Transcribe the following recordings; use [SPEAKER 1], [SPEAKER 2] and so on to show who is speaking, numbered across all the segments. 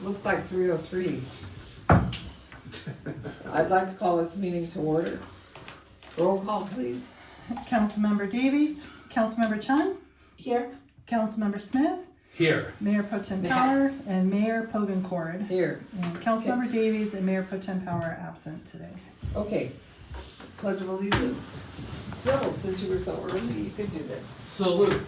[SPEAKER 1] Looks like 3:03. I'd like to call this meeting to order. Roll call, please.
[SPEAKER 2] Councilmember Davies, Councilmember Chun,
[SPEAKER 1] Here.
[SPEAKER 2] Councilmember Smith,
[SPEAKER 3] Here.
[SPEAKER 2] Mayor Pro Tem Power, and Mayor Pogencord.
[SPEAKER 1] Here.
[SPEAKER 2] And Councilmember Davies and Mayor Pro Tem Power are absent today.
[SPEAKER 1] Okay. Pledge of Allegiance. Phil, since you were so early, you could do this.
[SPEAKER 3] Salute.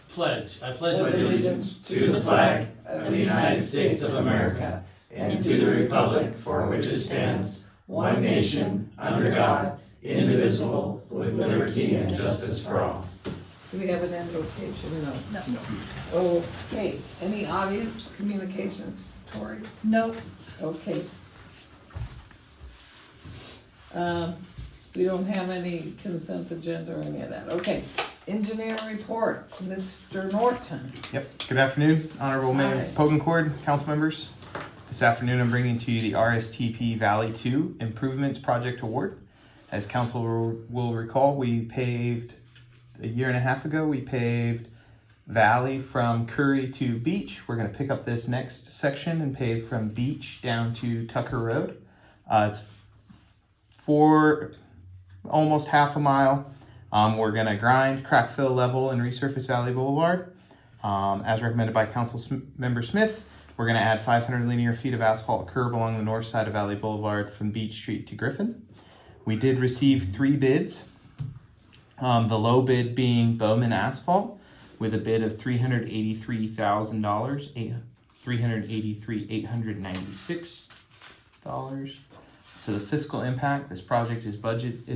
[SPEAKER 3] Pledge. I pledge
[SPEAKER 4] allegiance to the flag of the United States of America and to the republic for which it stands, one nation, under God, indivisible, with liberty and justice for all.
[SPEAKER 1] Do we have an invocation? No.
[SPEAKER 2] No.
[SPEAKER 1] Okay. Any audience communications, Tori?
[SPEAKER 2] No.
[SPEAKER 1] Okay. We don't have any consent agenda or any of that. Okay. Engineer report, Mr. Norton.
[SPEAKER 5] Yep. Good afternoon, Honorable Mayor
[SPEAKER 1] Hi.
[SPEAKER 5] Pogencord, council members. This afternoon, I'm bringing to you the RSTP Valley 2 Improvements Project Award. As council will recall, we paved a year and a half ago. We paved Valley from Curry to Beach. We're going to pick up this next section and pave from Beach down to Tucker Road. It's for almost half a mile. We're going to grind, crack fill, level, and resurface Valley Boulevard. As recommended by Council Member Smith, we're going to add 500 linear feet of asphalt curb along the north side of Valley Boulevard from Beach Street to Griffin. We did receive 3 bids. The low bid being Bowman Asphalt with a bid of $383,000, $383,896. So the fiscal impact, this project is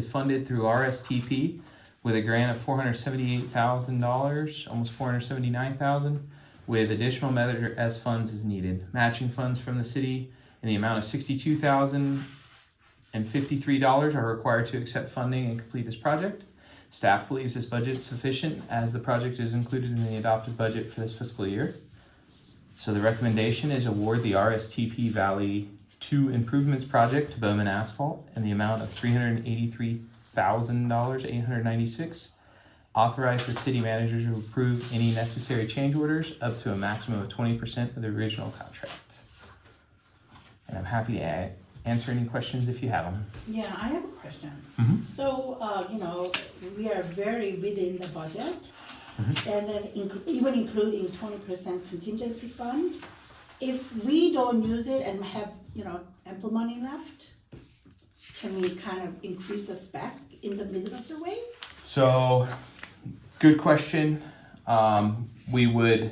[SPEAKER 5] funded through RSTP with a grant of $478,000, almost $479,000, with additional Measure S funds as needed. Matching funds from the city in the amount of $62,053 are required to accept funding and complete this project. Staff believes this budget is sufficient as the project is included in the adopted budget for this fiscal year. So the recommendation is award the RSTP Valley 2 Improvements Project to Bowman Asphalt in the amount of $383,896. Authorize the city manager to approve any necessary change orders up to a maximum of 20% of the original contract. And I'm happy to answer any questions if you have them.
[SPEAKER 6] Yeah, I have a question.
[SPEAKER 5] Mhm.
[SPEAKER 6] So, we are very within the budget,
[SPEAKER 5] Mhm.
[SPEAKER 6] and then even including 20% contingency fund. If we don't use it and have, ample money left, can we kind of increase the spec in the middle of the way?
[SPEAKER 5] So, good question. We would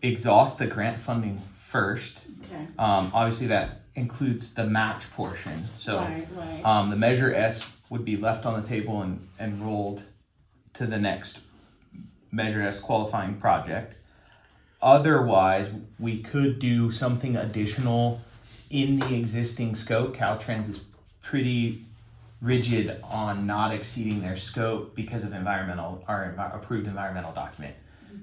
[SPEAKER 5] exhaust the grant funding first.
[SPEAKER 6] Okay.
[SPEAKER 5] Obviously, that includes the match portion. So,
[SPEAKER 6] Right.
[SPEAKER 5] the Measure S would be left on the table and rolled to the next Measure S qualifying project. Otherwise, we could do something additional in the existing scope. Caltrans is pretty rigid on not exceeding their scope because of approved environmental document.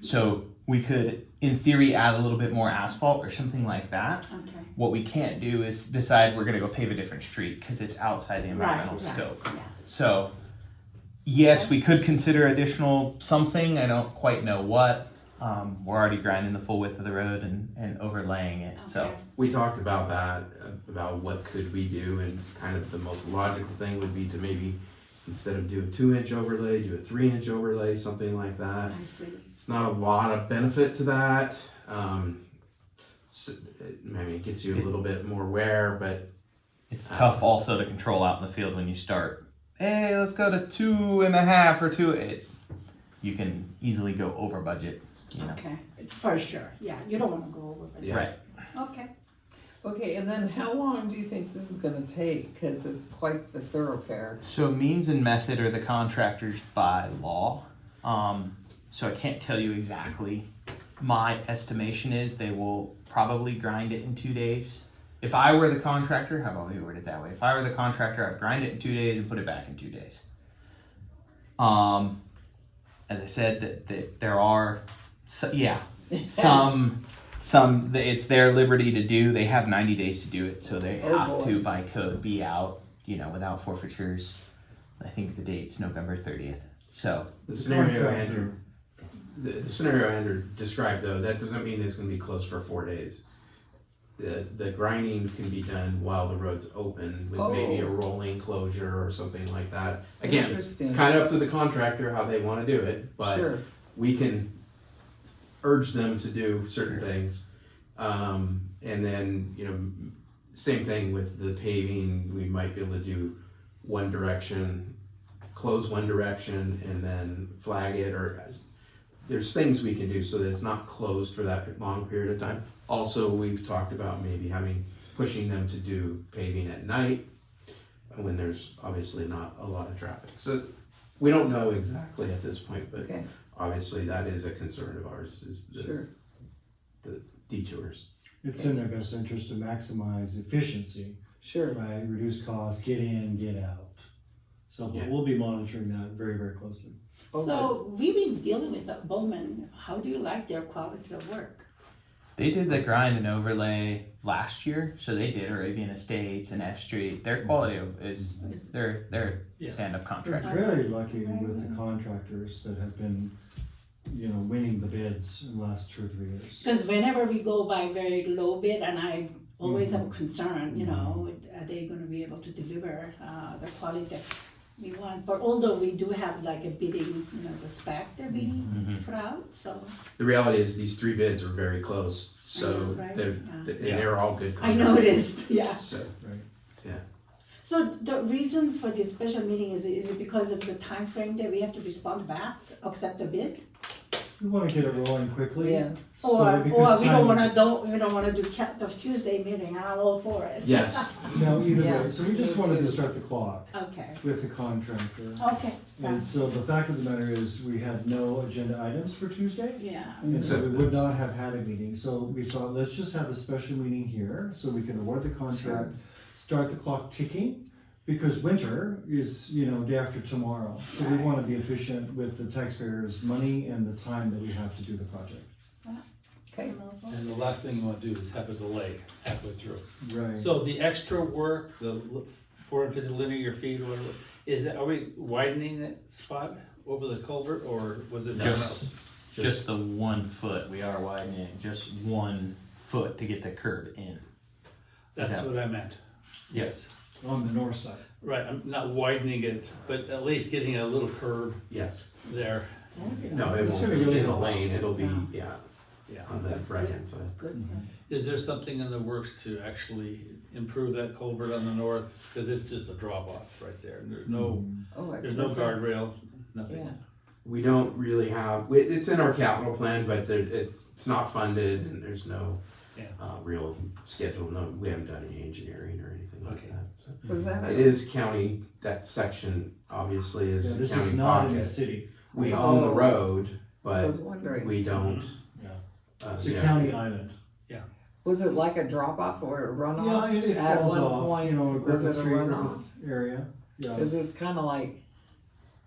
[SPEAKER 5] So we could, in theory, add a little bit more asphalt or something like that.
[SPEAKER 6] Okay.
[SPEAKER 5] What we can't do is decide we're gonna go pave a different street because it's outside the environmental scope.
[SPEAKER 6] Yeah.
[SPEAKER 5] So, yes, we could consider additional something. I don't quite know what. We're already grinding the full width of the road and overlaying it. So,
[SPEAKER 6] Okay.
[SPEAKER 4] We talked about that, about what could we do, and kind of the most logical thing would be to maybe, instead of do a 2-inch overlay, do a 3-inch overlay, something like that.
[SPEAKER 6] I see.
[SPEAKER 4] It's not a lot of benefit to that. It gets you a little bit more wear, but
[SPEAKER 5] it's tough also to control out in the field when you start. Hey, let's go to 2.5 or 2. You can easily go over budget.
[SPEAKER 6] Okay, for sure. Yeah, you don't want to go over.
[SPEAKER 4] Yeah.
[SPEAKER 5] Right.
[SPEAKER 6] Okay.
[SPEAKER 1] Okay, and then how long do you think this is gonna take? Because it's quite the thoroughfare.
[SPEAKER 5] So means and method are the contractors by law. So I can't tell you exactly. My estimation is they will probably grind it in 2 days. If I were the contractor, how about we word it that way? If I were the contractor, I'd grind it in 2 days and put it back in 2 days. As I said, that there are, it's their liberty to do. They have 90 days to do it, so they have to, by code, be out, without forfeitures. I think the date's November 30th. So
[SPEAKER 4] the scenario Andrew, the scenario Andrew described, though, that doesn't mean it's going to be closed for 4 days. the grinding can be done while the road's open with maybe a
[SPEAKER 1] Oh.
[SPEAKER 4] rolling closure or something like that. Again,
[SPEAKER 1] Interesting.
[SPEAKER 4] it's kind of up to the contractor how they wanna do it, but
[SPEAKER 1] Sure,
[SPEAKER 4] we can urge them to do certain things. And then, you know, same thing with the paving, we might be able to do one direction, close one direction and then flag it, or there's things we can do so that it's not closed for that long period of time. Also, we've talked about maybe pushing them to do paving at night when there's obviously not a lot of traffic. So we don't know exactly at this point, but
[SPEAKER 1] okay,
[SPEAKER 4] obviously that is a concern of ours, is
[SPEAKER 1] sure,
[SPEAKER 4] the detours.
[SPEAKER 7] It's in their best interest to maximize efficiency,
[SPEAKER 1] sure.
[SPEAKER 7] right? Reduce costs, get in, get out. So
[SPEAKER 4] Yeah.
[SPEAKER 7] we'll be monitoring that very, very closely.
[SPEAKER 6] So we've been dealing with the Bowman. How do you like their quality of work?
[SPEAKER 5] They did the grind and overlay last year, so they did Arabian Estates and F Street. Their quality is they're
[SPEAKER 3] Yes.
[SPEAKER 5] stand-up
[SPEAKER 7] We're
[SPEAKER 5] contractor.
[SPEAKER 7] very lucky with the contractors that have been, you know, winning the bids in the last 2 or 3 years.
[SPEAKER 6] Because whenever we go by very low bid, and I always have a concern, you know, are they gonna be able to deliver the quality that we want? But although we do have like a bidding, you know, the spec that we put out, so.
[SPEAKER 4] The reality is these 3 bids are very close,
[SPEAKER 6] I
[SPEAKER 4] so
[SPEAKER 6] know, right?
[SPEAKER 4] they're all good
[SPEAKER 6] I
[SPEAKER 4] contractors.
[SPEAKER 6] noticed, yeah.
[SPEAKER 4] So,
[SPEAKER 6] So the reason for this special meeting is it because of the time frame that we have to respond back, accept the bid?
[SPEAKER 7] We want to get it rolling quickly.
[SPEAKER 1] Yeah.
[SPEAKER 6] Or
[SPEAKER 7] because
[SPEAKER 6] we
[SPEAKER 7] time-
[SPEAKER 6] don't wanna do the Tuesday meeting, I'm all for it.
[SPEAKER 4] yes,
[SPEAKER 7] No, either
[SPEAKER 1] Yeah.
[SPEAKER 7] way. So we just
[SPEAKER 1] Me
[SPEAKER 7] wanted
[SPEAKER 1] too.
[SPEAKER 7] to start the clock
[SPEAKER 6] Okay,
[SPEAKER 7] with the contractor.
[SPEAKER 6] okay,
[SPEAKER 7] And
[SPEAKER 6] sounds,
[SPEAKER 7] so the fact of the matter is, we had no agenda items for Tuesday.
[SPEAKER 6] yeah.
[SPEAKER 7] And so we
[SPEAKER 4] Except
[SPEAKER 7] would
[SPEAKER 4] this.
[SPEAKER 7] not have had a meeting, so we thought, let's just have a special meeting here, so we can award the contract, start the clock ticking, because winter is, you know, day after tomorrow. So we wanna be efficient with the taxpayers' money and the time that we have to do the project.
[SPEAKER 1] Okay,
[SPEAKER 3] And the last thing you wanna do is have a delay halfway through.
[SPEAKER 7] Right.
[SPEAKER 3] So the extra work, the 450 linear feet, or whatever, are we widening that spot over the culvert, or was it something else?
[SPEAKER 5] Just the 1 foot. We are widening just 1 foot to get the curb in.
[SPEAKER 3] That's
[SPEAKER 5] Yeah.
[SPEAKER 3] what I meant. Yes.
[SPEAKER 7] On the north side.
[SPEAKER 3] Right, I'm not widening it, but at least getting a little curb
[SPEAKER 4] yes.
[SPEAKER 3] there.
[SPEAKER 4] No, it
[SPEAKER 7] It's
[SPEAKER 4] won't
[SPEAKER 7] gonna
[SPEAKER 4] be
[SPEAKER 7] really
[SPEAKER 4] in the
[SPEAKER 7] help.
[SPEAKER 4] lane, it'll be,
[SPEAKER 6] Yeah.
[SPEAKER 3] Yeah.
[SPEAKER 4] on the right-hand side.
[SPEAKER 6] Good.
[SPEAKER 3] Is there something in the works to actually improve that culvert on the north? Cause it's just a drop off right there, and there's no guardrail, nothing.
[SPEAKER 1] Yeah.
[SPEAKER 4] We don't really have, it's in our capital plan, but it's not funded and there's no
[SPEAKER 3] Yeah.
[SPEAKER 4] real schedule, we haven't done any engineering or anything like
[SPEAKER 3] Okay.
[SPEAKER 4] that. So.
[SPEAKER 1] Was that
[SPEAKER 4] It is county, that section obviously is
[SPEAKER 7] Yeah,
[SPEAKER 4] the
[SPEAKER 7] this
[SPEAKER 4] county
[SPEAKER 7] is not in the
[SPEAKER 4] pocket.
[SPEAKER 7] city.
[SPEAKER 4] We own the
[SPEAKER 1] Oh.
[SPEAKER 4] road,
[SPEAKER 1] I was
[SPEAKER 4] but
[SPEAKER 1] wondering,
[SPEAKER 4] we don't.
[SPEAKER 7] Yeah.
[SPEAKER 4] uh,
[SPEAKER 7] It's a
[SPEAKER 4] yeah.
[SPEAKER 7] county island.
[SPEAKER 1] was it like a drop off or a
[SPEAKER 7] Yeah,
[SPEAKER 1] runoff?
[SPEAKER 7] it
[SPEAKER 1] At
[SPEAKER 7] falls
[SPEAKER 1] one
[SPEAKER 7] off,
[SPEAKER 1] point,
[SPEAKER 7] you know,
[SPEAKER 1] was
[SPEAKER 7] Griffith
[SPEAKER 1] it a
[SPEAKER 7] Street,
[SPEAKER 1] runoff?
[SPEAKER 7] Griffith area. Yeah,
[SPEAKER 1] Cause it's kinda like,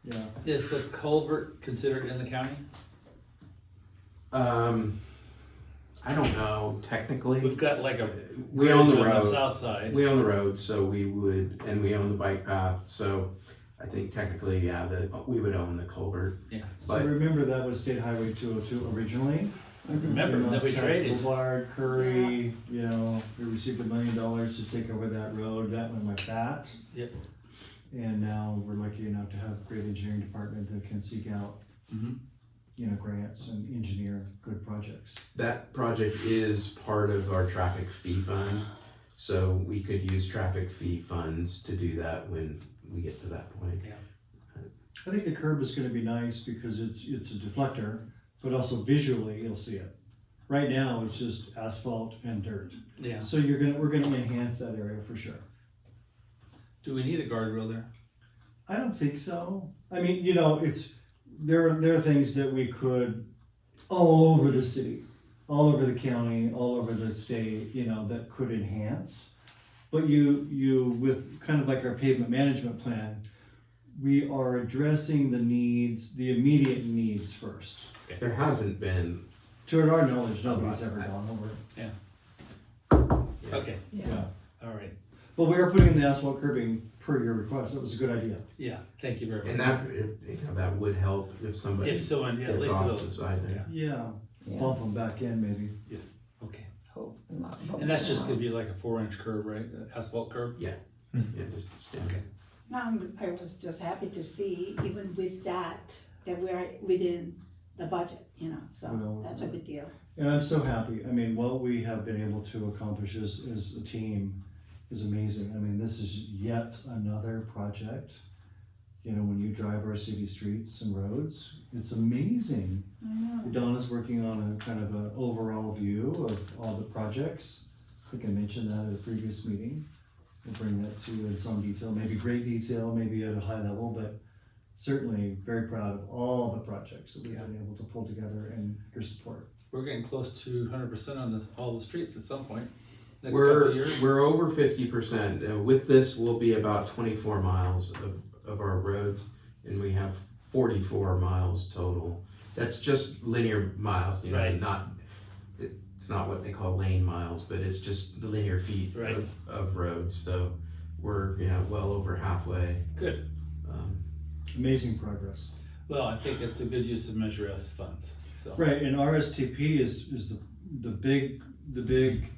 [SPEAKER 7] yeah.
[SPEAKER 3] Is the culvert considered in the county?
[SPEAKER 4] I don't know, technically.
[SPEAKER 3] We've got like a
[SPEAKER 4] We own the
[SPEAKER 3] bridge on the
[SPEAKER 4] road.
[SPEAKER 3] south side.
[SPEAKER 4] We own the road, so we would, and we own the bike path, so I think technically, yeah, we would own the culvert.
[SPEAKER 3] Yeah.
[SPEAKER 7] So
[SPEAKER 4] But
[SPEAKER 7] remember that was State Highway 202 originally.
[SPEAKER 3] Remember
[SPEAKER 7] You know,
[SPEAKER 3] that we
[SPEAKER 7] Taft
[SPEAKER 3] traded.
[SPEAKER 7] Boulevard, Curry, you know, we received $1 million to take over that road, that went like that.
[SPEAKER 3] Yep.
[SPEAKER 7] And now we're lucky enough to have a great engineering department that can seek out,
[SPEAKER 3] Mhm.
[SPEAKER 7] you know, grants and engineer good projects.
[SPEAKER 4] that project is part of our traffic fee fund, so we could use traffic fee funds to do that when we get to that point.
[SPEAKER 7] I think the curb is gonna be nice because it's a deflector, but also visually you'll see it. Right now, it's just asphalt and dirt.
[SPEAKER 3] Yeah.
[SPEAKER 7] So we're gonna enhance that area for sure.
[SPEAKER 3] Do we need a guardrail there?
[SPEAKER 7] I don't think so. I mean, you know, there are things that we could all over the city, all over the county, all over the state, you know, that could enhance. But you with kind of like our pavement management plan, we are addressing the needs, the immediate needs first.
[SPEAKER 4] There hasn't been,
[SPEAKER 7] To our knowledge, nobody's ever gone over.
[SPEAKER 4] Yeah.
[SPEAKER 3] Okay,
[SPEAKER 1] yeah,
[SPEAKER 3] all right.
[SPEAKER 7] But we are putting in the asphalt curbing per your request. That was a good idea.
[SPEAKER 3] Yeah, thank you very much.
[SPEAKER 4] and that, that would help if somebody
[SPEAKER 3] If
[SPEAKER 4] gets
[SPEAKER 3] someone, yeah, at least a
[SPEAKER 4] off the
[SPEAKER 3] little.
[SPEAKER 4] side there.
[SPEAKER 7] Yeah,
[SPEAKER 1] yeah.
[SPEAKER 7] bump them back in maybe.
[SPEAKER 3] Yes, okay. And that's just gonna be like a 4-inch curb, right? Asphalt curb?
[SPEAKER 4] Yeah, just standard.
[SPEAKER 3] Okay.
[SPEAKER 6] I was just happy to see, even with that we're within the budget, you know, so
[SPEAKER 7] Well,
[SPEAKER 6] that's a good deal.
[SPEAKER 7] And I'm so happy. I mean, what we have been able to accomplish as a team is amazing. I mean, this is yet another project. You know, when you drive our city streets and roads, it's amazing.
[SPEAKER 6] I know.
[SPEAKER 7] Donna's working on a kind of an overall view of all the projects. I think I mentioned that at a previous meeting. We'll bring that to you in some detail, maybe great detail, maybe at a high level, but certainly very proud of all the projects that we've been able to pull together and your support.
[SPEAKER 3] We're getting close to 100% on all the streets at some point. Next couple of years.
[SPEAKER 4] We're over 50%. With this, we'll be about 24 miles of our roads, and we have 44 miles total. That's just linear miles, you know,
[SPEAKER 3] Right.
[SPEAKER 4] it's not what they call lane miles, but it's just the linear feet
[SPEAKER 3] Right.
[SPEAKER 4] of roads. So we're well over halfway.
[SPEAKER 3] Good.
[SPEAKER 7] Amazing progress.
[SPEAKER 3] Well, I think it's a good use of Measure S funds, so.
[SPEAKER 7] Right, and RSTP is the big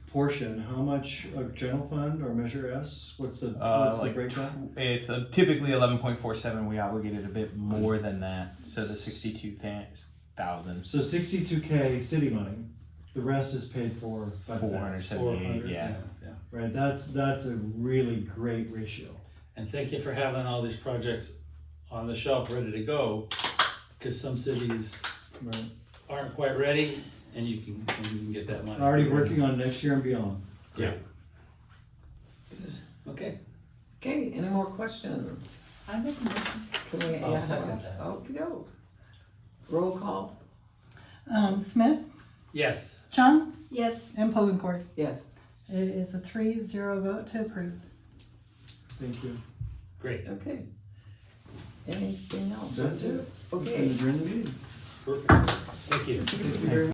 [SPEAKER 7] portion. How much of general fund or Measure S? What's the
[SPEAKER 5] Like
[SPEAKER 7] breakdown?
[SPEAKER 5] it's typically 11.47. We obligated a bit more than that, so the 62,000.
[SPEAKER 7] So 62K city money. The rest is paid for by the feds.
[SPEAKER 5] 478. Yeah.
[SPEAKER 7] Right, that's a really great ratio.
[SPEAKER 3] And thank you for having all these projects on the shelf ready to go, because some cities
[SPEAKER 7] Right.
[SPEAKER 3] aren't quite ready, and you can get that money.
[SPEAKER 7] Already working on next year and beyond.
[SPEAKER 3] Yeah. Okay.
[SPEAKER 1] Okay, any more questions?
[SPEAKER 6] I make a motion.
[SPEAKER 1] Can we?
[SPEAKER 3] I'll second that.
[SPEAKER 1] Okey-doke. Roll call?
[SPEAKER 2] Smith,
[SPEAKER 3] Yes.
[SPEAKER 2] Chung,
[SPEAKER 6] Yes,
[SPEAKER 2] and Pokencourt.
[SPEAKER 1] Yes.
[SPEAKER 2] It is a 3-0 vote to approve.
[SPEAKER 7] Thank you.
[SPEAKER 3] Great.
[SPEAKER 1] Okay. Anything else?
[SPEAKER 7] That's it.
[SPEAKER 1] Okay.
[SPEAKER 7] Adjourn the meeting.
[SPEAKER 3] Perfect. Thank you.
[SPEAKER 7] Thank you very much.